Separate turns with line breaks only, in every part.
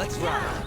Let's run.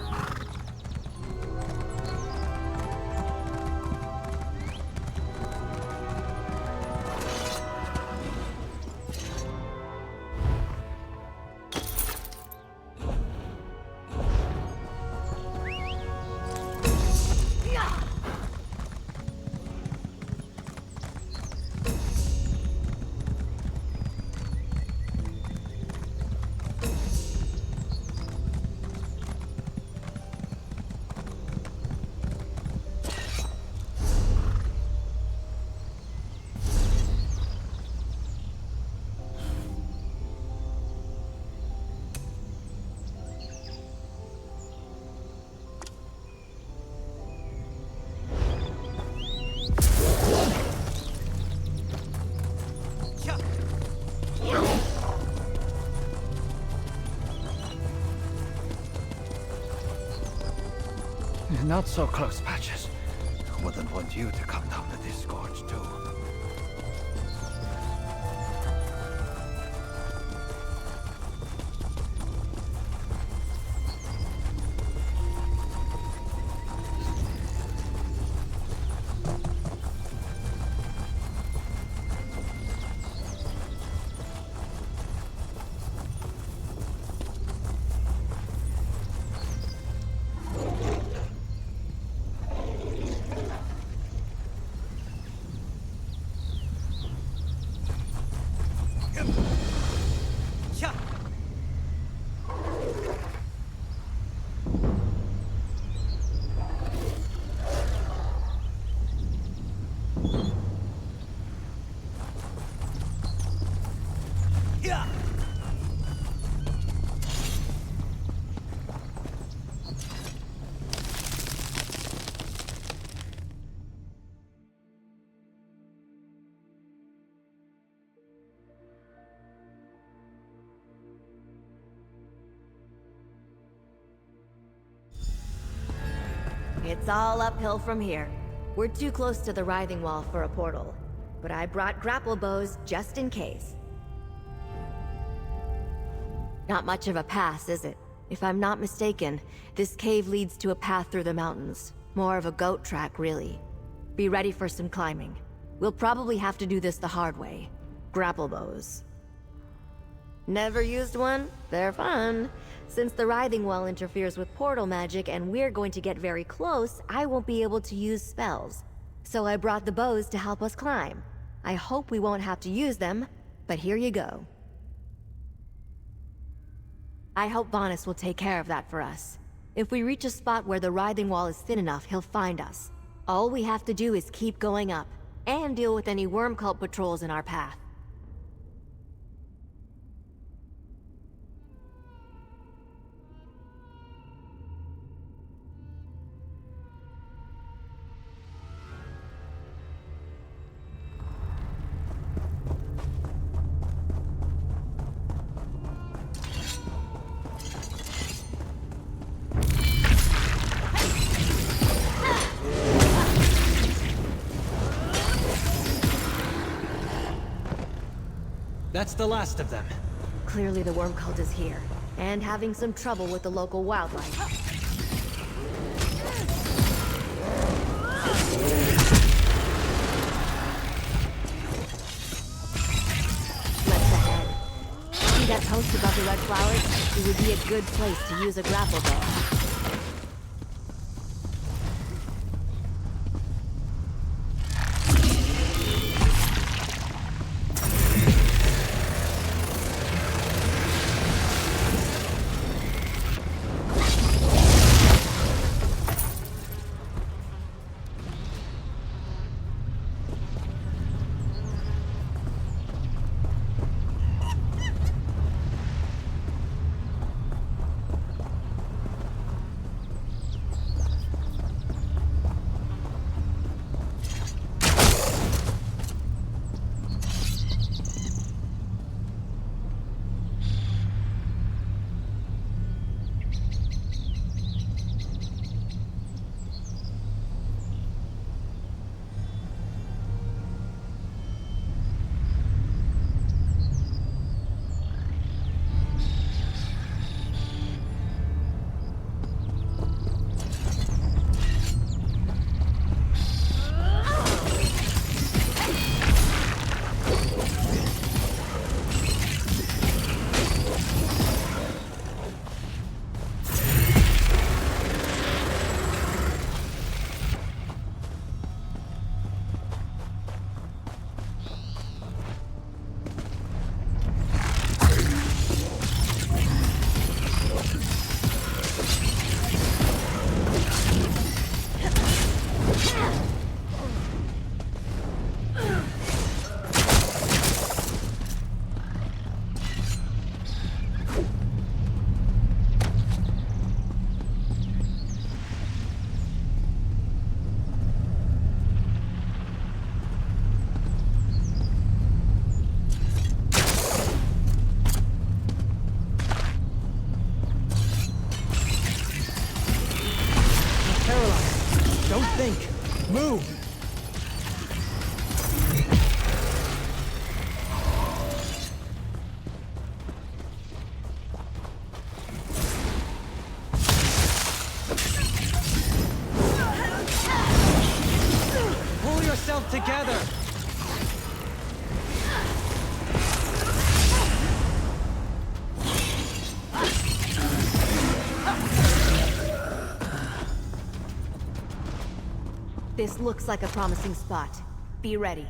Not so close, Patches. Wouldn't want you to come down to this gorge, too.
It's all uphill from here. We're too close to the writhing wall for a portal, but I brought grapple bows just in case. Not much of a pass, is it? If I'm not mistaken, this cave leads to a path through the mountains. More of a goat track, really. Be ready for some climbing. We'll probably have to do this the hard way. Grapple bows. Never used one? They're fun. Since the writhing wall interferes with portal magic and we're going to get very close, I won't be able to use spells. So I brought the bows to help us climb. I hope we won't have to use them, but here you go. I hope Bonus will take care of that for us. If we reach a spot where the writhing wall is thin enough, he'll find us. All we have to do is keep going up, and deal with any worm cult patrols in our path.
That's the last of them.
Clearly the worm cult is here, and having some trouble with the local wildlife. Let's ahead. See that post above the red flowers? It would be a good place to use a grapple bow.
Move! Pull yourself together!
This looks like a promising spot. Be ready.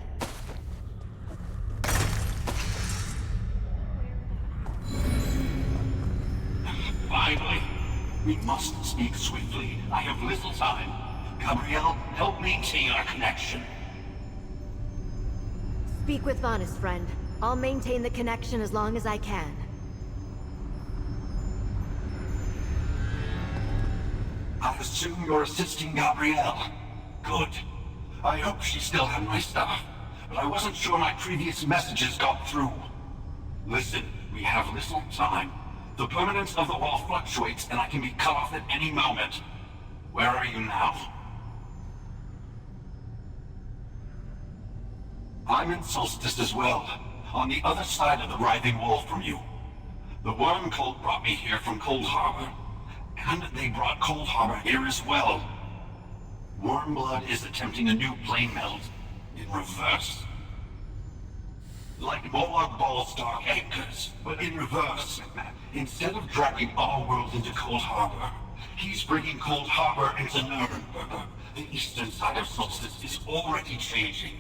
Finally. We must speak swiftly. I have little time. Gabrielle, help maintain our connection.
Speak with Vanis, friend. I'll maintain the connection as long as I can.
I assume you're assisting Gabrielle. Good. I hope she still had my stuff, but I wasn't sure my previous messages got through. Listen, we have little time. The permanence of the wall fluctuates, and I can be cut off at any moment. Where are you now? I'm in Solstice as well, on the other side of the writhing wall from you. The worm cult brought me here from Cold Harbor, and they brought Cold Harbor here as well. Wormblood is attempting a new plane meld, in reverse. Like Molag Ball's dark anchors, but in reverse. Instead of dragging our world into Cold Harbor, he's bringing Cold Harbor into Nuremberg. The eastern side of Solstice is already changing.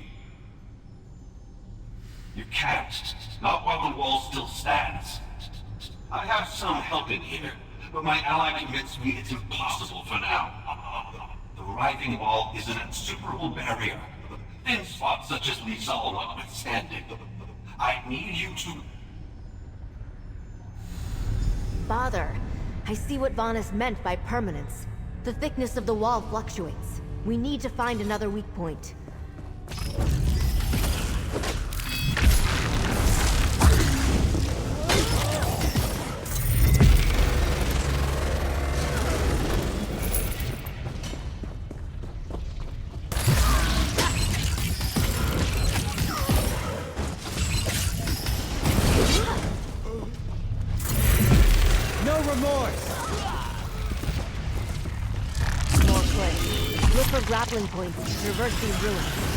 You can't, not while the wall still stands. I have some help in here, but my ally convinced me it's impossible for now. The writhing wall is an insuperable barrier, thin spots such as Lizal notwithstanding. I need you to...
Father, I see what Vanis meant by permanence. The thickness of the wall fluctuates. We need to find another weak point. Grappling points to traverse these ruins.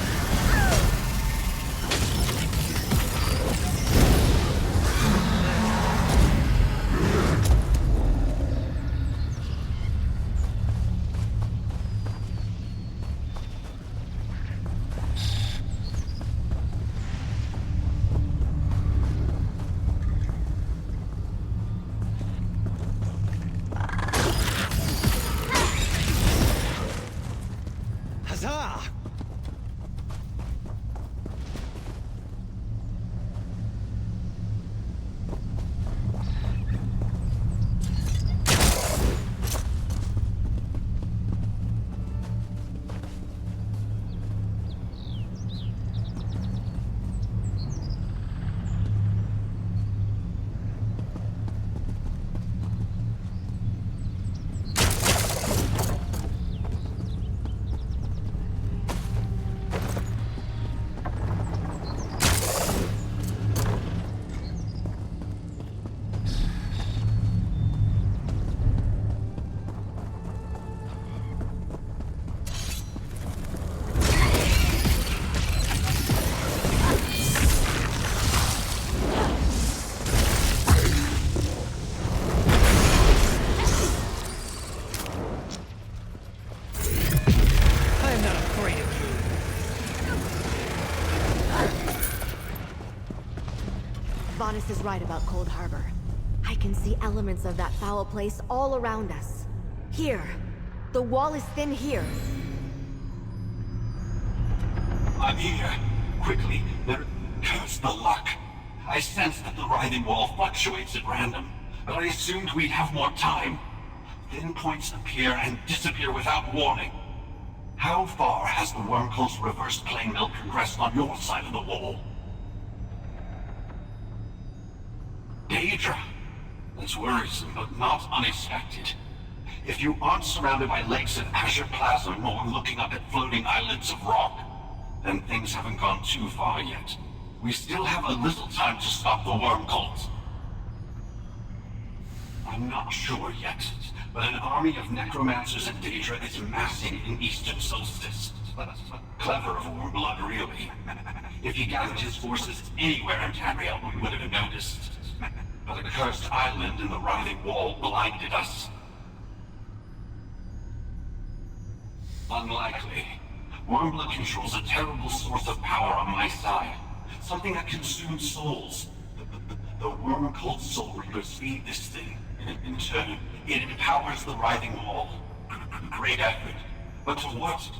Vanis is right about Cold Harbor. I can see elements of that foul place all around us. Here. The wall is thin here.
I'm here. Quickly. Curse the luck. I sense that the writhing wall fluctuates at random, but I assumed we'd have more time. Thin points appear and disappear without warning. How far has the Wormcoast's reverse plane melt progressed on your side of the wall? Daedra. That's worrisome, but not unexpected. If you aren't surrounded by lakes of azure plasm or looking up at floating islands of rock, then things haven't gone too far yet. We still have a little time to stop the worm cult. I'm not sure yet, but an army of necromancers and Daedra is massing in eastern solstice. Clever of Warmblood, really. If he gathered his forces anywhere in Tamriel, we would have noticed. But a cursed island in the writhing wall blinded us. Unlikely. Warmblood controls a terrible source of power on my side. Something that consumes souls. The worm cult soul reapers feed this thing. In turn, it empowers the writhing wall. Great effort. But to what?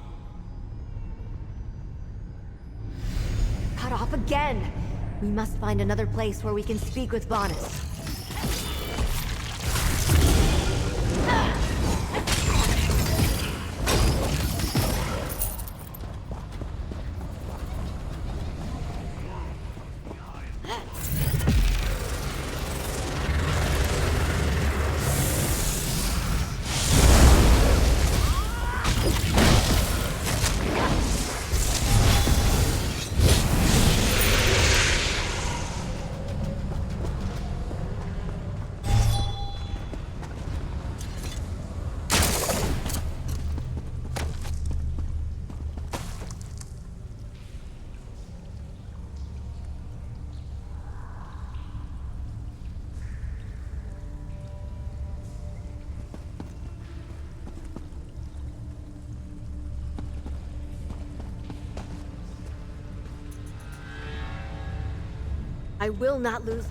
Cut off again! We must find another place where we can speak with Vanus. I will not lose.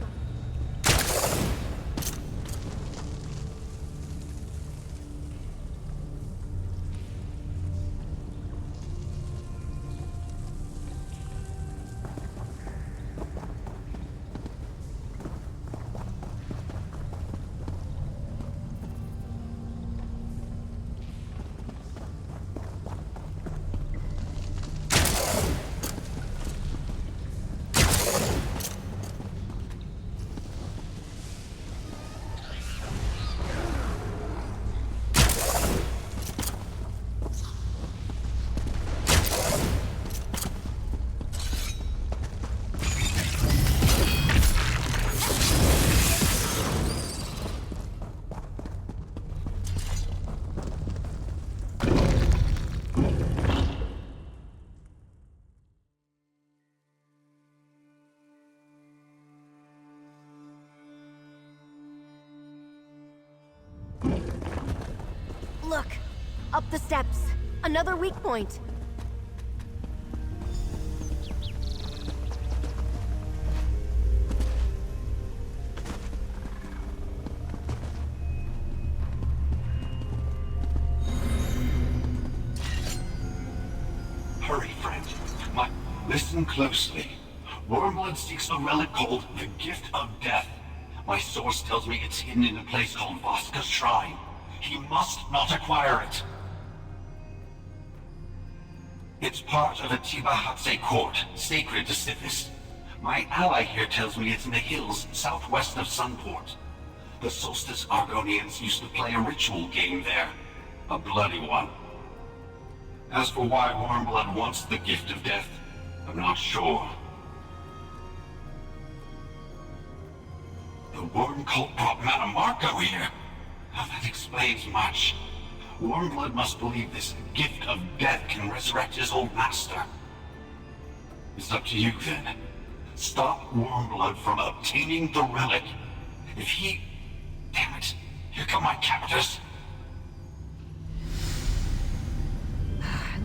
Look! Up the steps! Another weak point!
Hurry, friend. Listen closely. Wormblood seeks a relic called the Gift of Death. My source tells me it's hidden in a place called Voska's Shrine. He must not acquire it. It's part of a Tibahatse court, sacred to Sithis. My ally here tells me it's in the hills southwest of Sunport. The Solstice Argonians used to play a ritual game there. A bloody one. As for why Warmblood wants the Gift of Death, I'm not sure. The worm cult brought Manamarco here. Now that explains much. Warmblood must believe this Gift of Death can resurrect his old master. It's up to you then. Stop Warmblood from obtaining the relic. If he... Damn it. Here come my captors.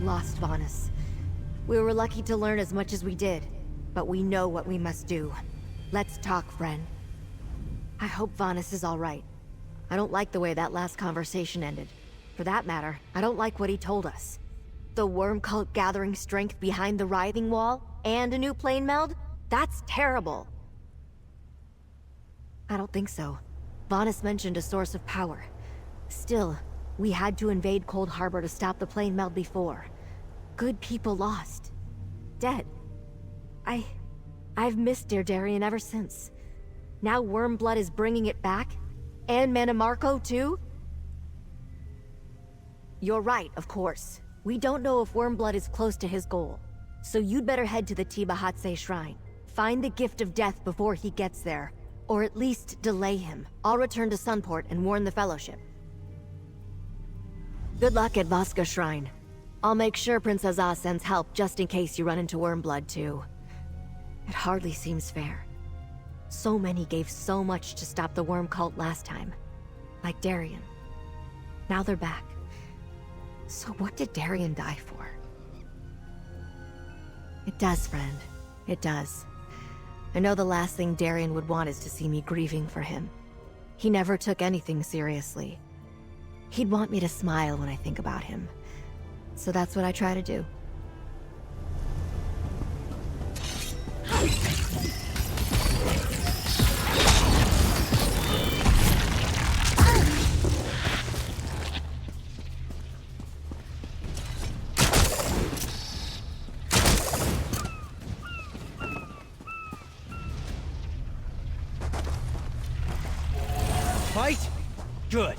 Lost Vanus. We were lucky to learn as much as we did, but we know what we must do. Let's talk, friend. I hope Vanus is alright. I don't like the way that last conversation ended. For that matter, I don't like what he told us. The worm cult gathering strength behind the writhing wall, and a new plane meld? That's terrible. I don't think so. Vanus mentioned a source of power. Still, we had to invade Cold Harbor to stop the plane meld before. Good people lost. Dead. I've missed Dardarian ever since. Now Wormblood is bringing it back? And Manamarco too? You're right, of course. We don't know if Wormblood is close to his goal. So you'd better head to the Tibahatse Shrine. Find the Gift of Death before he gets there. Or at least delay him. I'll return to Sunport and warn the Fellowship. Good luck at Voska Shrine. I'll make sure Princess Ah sends help just in case you run into Wormblood too. It hardly seems fair. So many gave so much to stop the worm cult last time. Like Darien. Now they're back. So what did Darien die for? It does, friend. It does. I know the last thing Darien would want is to see me grieving for him. He never took anything seriously. He'd want me to smile when I think about him. So that's what I try to do.
Fight? Good.